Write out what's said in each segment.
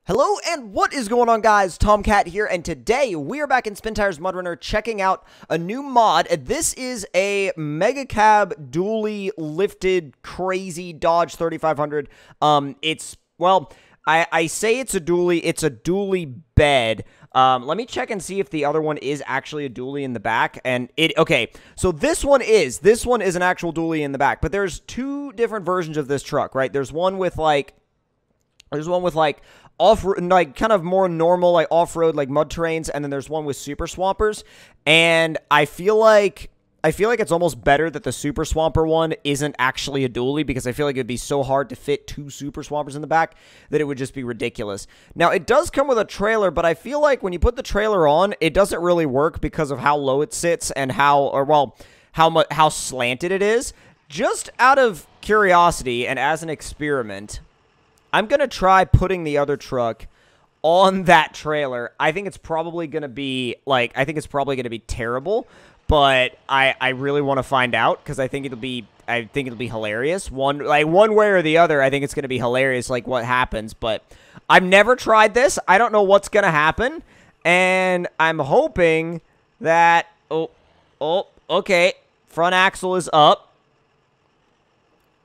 Hello and what is going on, guys? Tomcat here, and today we are back in SpinTires MudRunner checking out a new mod. This is a Megacab dually lifted crazy Dodge 3500. I say it's a dually bed. Let me check and see if the other one is actually a dually in the back. Okay, so this one is an actual dually in the back, but there's two different versions of this truck, right? There's one with like off-road, like kind of more normal, like off-road, like mud terrains, and then there's one with super swampers. And I feel like it's almost better that the super swamper one isn't actually a dually, because I feel like it'd be so hard to fit two super swampers in the back that it would just be ridiculous. Now, it does come with a trailer, but I feel like when you put the trailer on, it doesn't really work because of how low it sits and how slanted it is. Just out of curiosity and as an experiment, I'm going to try putting the other truck on that trailer. I think it's probably going to be, terrible, but I really want to find out, because I think it'll be hilarious. One way or the other, I think it's going to be hilarious, like, what happens, but I've never tried this. I don't know what's going to happen, and I'm hoping that, okay, front axle is up.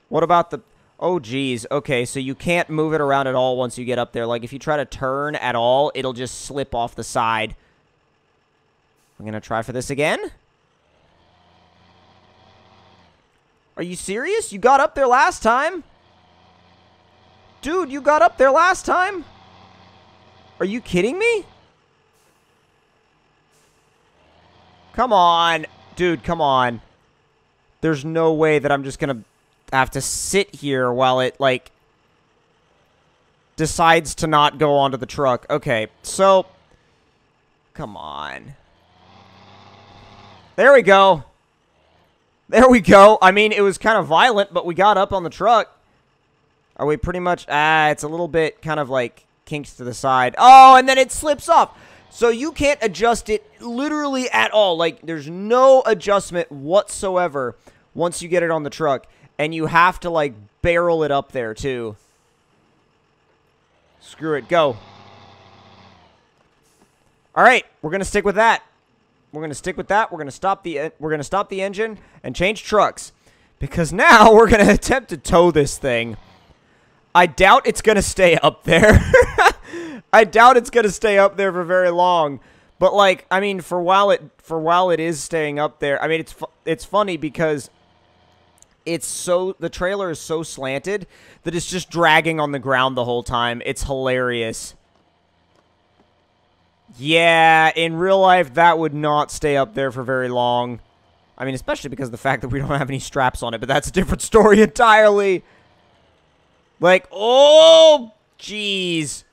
What about the... Oh, geez. Okay, so you can't move it around at all once you get up there. Like, if you try to turn at all, it'll just slip off the side. I'm going to try for this again. Are you serious? You got up there last time? Dude, you got up there last time? Are you kidding me? Come on. Dude, come on. There's no way that I'm just going to have to sit here while it, like, decides to not go onto the truck. Okay, so, come on. There we go. There we go. I mean, it was kind of violent, but we got up on the truck. Are we pretty much... it's a little bit kind of, like, kinks to the side. Oh, and then it slips off. So you can't adjust it literally at all. Like, there's no adjustment whatsoever once you get it on the truck. And you have to, like, barrel it up there, too. Screw it. Go. All right. We're going to stick with that. We're going to stick with that. We're going to stop the engine and change trucks. Because now we're going to attempt to tow this thing. I doubt it's going to stay up there. I doubt it's going to stay up there for very long. But, like, I mean, for while it is staying up there, I mean, it's funny because... the trailer is so slanted that it's just dragging on the ground the whole time. It's hilarious. Yeah, in real life, that would not stay up there for very long. I mean, especially because of the fact that we don't have any straps on it, but that's a different story entirely. Like, oh, jeez.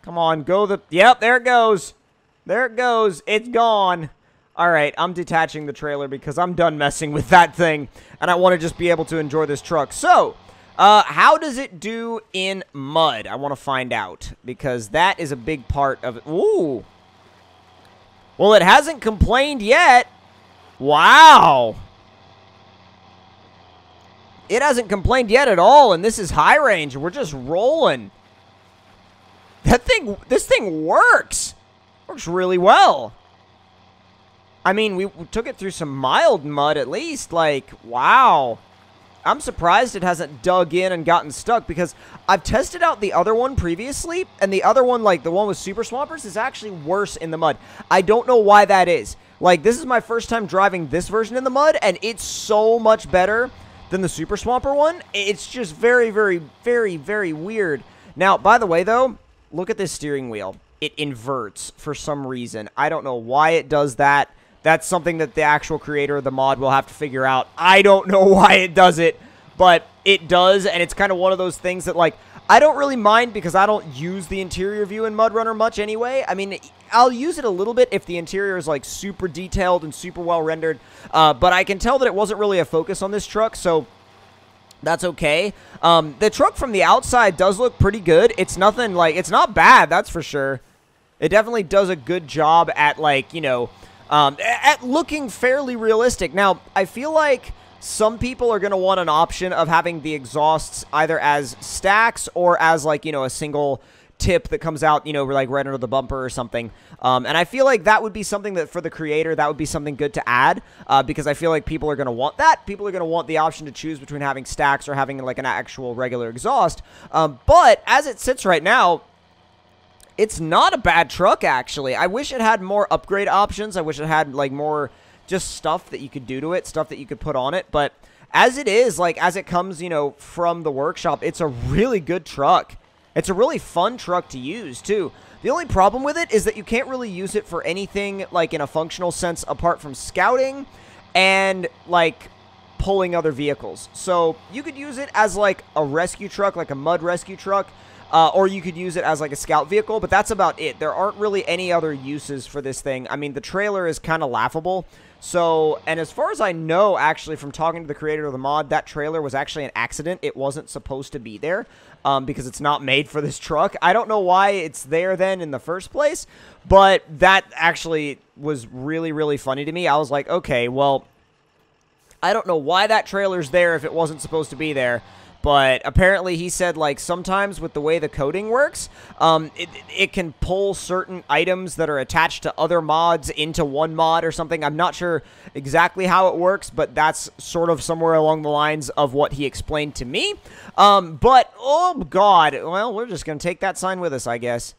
Come on, go the... Yep, there it goes. There it goes. It's gone. All right, I'm detaching the trailer because I'm done messing with that thing, and I want to just be able to enjoy this truck. So, how does it do in mud? I want to find out, because that is a big part of it. Ooh. Well, it hasn't complained yet. Wow. It hasn't complained yet at all, and this is high range, and we're just rolling. This thing works. Works really well. I mean, we took it through some mild mud at least. Like, wow. I'm surprised it hasn't dug in and gotten stuck, because I've tested out the other one previously, and the other one, like the one with super swampers, is actually worse in the mud. I don't know why that is. Like, this is my first time driving this version in the mud, and it's so much better than the super swamper one. It's just very, very, very, very weird. Now, by the way, though, look at this steering wheel. It inverts for some reason. I don't know why it does that. That's something that the actual creator of the mod will have to figure out. I don't know why it does it, but it does, and it's kind of one of those things that, like, I don't really mind because I don't use the interior view in MudRunner much anyway. I mean, I'll use it a little bit if the interior is, like, super detailed and super well rendered, but I can tell that it wasn't really a focus on this truck, so that's okay. The truck from the outside does look pretty good. It's nothing, like, it's not bad, that's for sure. It definitely does a good job at, like, you know... at looking fairly realistic. Now, I feel like some people are going to want an option of having the exhausts either as stacks or as, like, you know, a single tip that comes out, you know, like right under the bumper or something. And I feel like that would be something that for the creator, that would be something good to add, because I feel like people are going to want that. People are going to want the option to choose between having stacks or having like an actual regular exhaust. But as it sits right now, it's not a bad truck, actually. I wish it had more upgrade options. I wish it had like more just stuff that you could do to it, stuff that you could put on it. But as it is, like as it comes, you know, from the workshop, it's a really good truck. It's a really fun truck to use, too. The only problem with it is that you can't really use it for anything, like, in a functional sense apart from scouting and, like, pulling other vehicles. So, you could use it as, like, a rescue truck, like a mud rescue truck, or you could use it as, like, a scout vehicle, but that's about it. There aren't really any other uses for this thing. I mean, the trailer is kind of laughable. So, and as far as I know, actually, from talking to the creator of the mod, that trailer was actually an accident. It wasn't supposed to be there, because it's not made for this truck. I don't know why it's there then in the first place, but that actually was really, really funny to me. I was like, okay, well, I don't know why that trailer's there if it wasn't supposed to be there. But apparently he said, like, sometimes with the way the coding works, it can pull certain items that are attached to other mods into one mod or something. I'm not sure exactly how it works, but that's sort of somewhere along the lines of what he explained to me. But, oh, God. Well, we're just going to take that sign with us, I guess.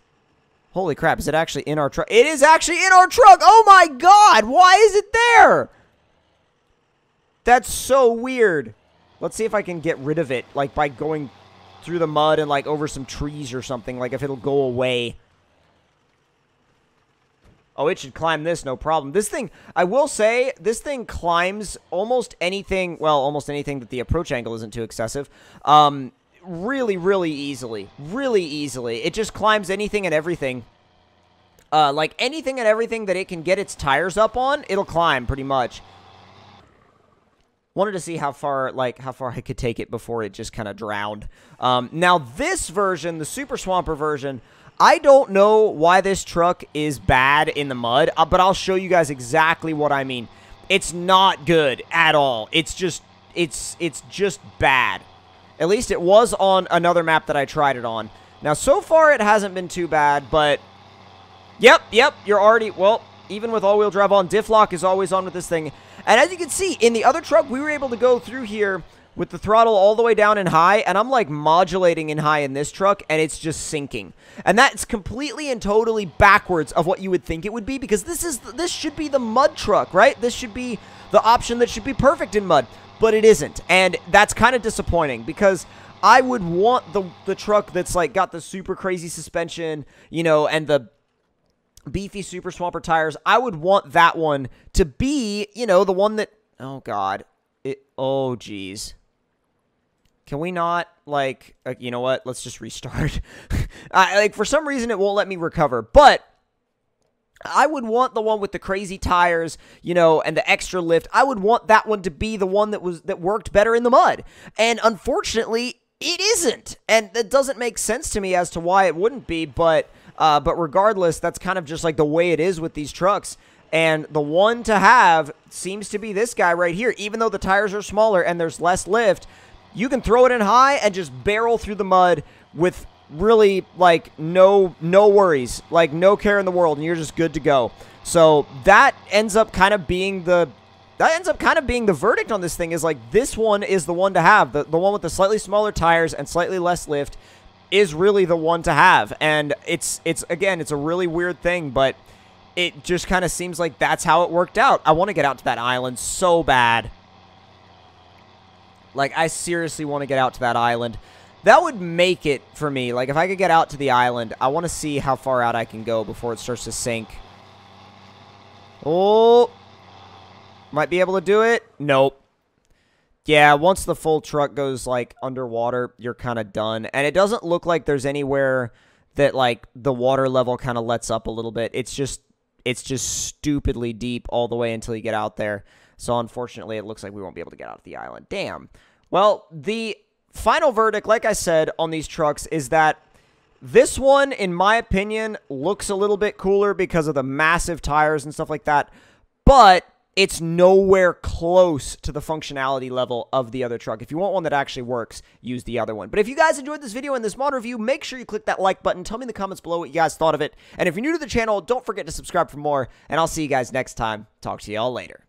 Holy crap, is it actually in our truck? It is actually in our truck! Oh, my God! Why is it there? That's so weird. Let's see if I can get rid of it, like, by going through the mud and, like, over some trees or something, like, if it'll go away. Oh, it should climb this, no problem. This thing, I will say, this thing climbs almost anything, well, almost anything that the approach angle isn't too excessive, really, really easily. Really easily. It just climbs anything and everything. Like, anything and everything that it can get its tires up on, it'll climb, pretty much. Wanted to see how far I could take it before it just kind of drowned. Now, this version, the Super Swamper version, I don't know why this truck is bad in the mud, but I'll show you guys exactly what I mean. It's not good at all. It's just bad. At least it was on another map that I tried it on. Now, so far, it hasn't been too bad, but... Yep, you're already... Well, even with all-wheel drive on, diff lock is always on with this thing. And as you can see, in the other truck, we were able to go through here with the throttle all the way down in high, and I'm, like, modulating in high in this truck, and it's just sinking. And that's completely and totally backwards of what you would think it would be, because this should be the mud truck, right? This should be the option that should be perfect in mud, but it isn't. And that's kind of disappointing, because I would want the truck that's, like, got the super crazy suspension, you know, and the beefy Super Swamper tires. I would want that one to be, you know, the one that, oh God, oh geez. Can we not, like, you know what, let's just restart. Like, for some reason, it won't let me recover, but I would want the one with the crazy tires, you know, and the extra lift. I would want that one to be the one that worked better in the mud, and unfortunately, it isn't, and that doesn't make sense to me as to why it wouldn't be, but regardless, that's kind of just like the way it is with these trucks. And the one to have seems to be this guy right here. Even though the tires are smaller and there's less lift, you can throw it in high and just barrel through the mud with really, like, no worries. Like, no care in the world, and you're just good to go. So that ends up kind of being the verdict on this thing, is like, this one is the one to have. The one with the slightly smaller tires and slightly less lift is really the one to have. And it's again, it's a really weird thing, but it just kind of seems like that's how it worked out. I want to get out to that island so bad. Like, I seriously want to get out to that island. That would make it for me. Like, if I could get out to the island, I want to see how far out I can go before it starts to sink. Oh, might be able to do it. Nope. Yeah, once the full truck goes, like, underwater, you're kind of done. And it doesn't look like there's anywhere that, like, the water level kind of lets up a little bit. It's just stupidly deep all the way until you get out there. So, unfortunately, it looks like we won't be able to get out of the island. Damn. Well, the final verdict, like I said, on these trucks is that this one, in my opinion, looks a little bit cooler because of the massive tires and stuff like that. But it's nowhere close to the functionality level of the other truck. If you want one that actually works, use the other one. But if you guys enjoyed this video and this mod review, make sure you click that like button. Tell me in the comments below what you guys thought of it. And if you're new to the channel, don't forget to subscribe for more. And I'll see you guys next time. Talk to y'all later.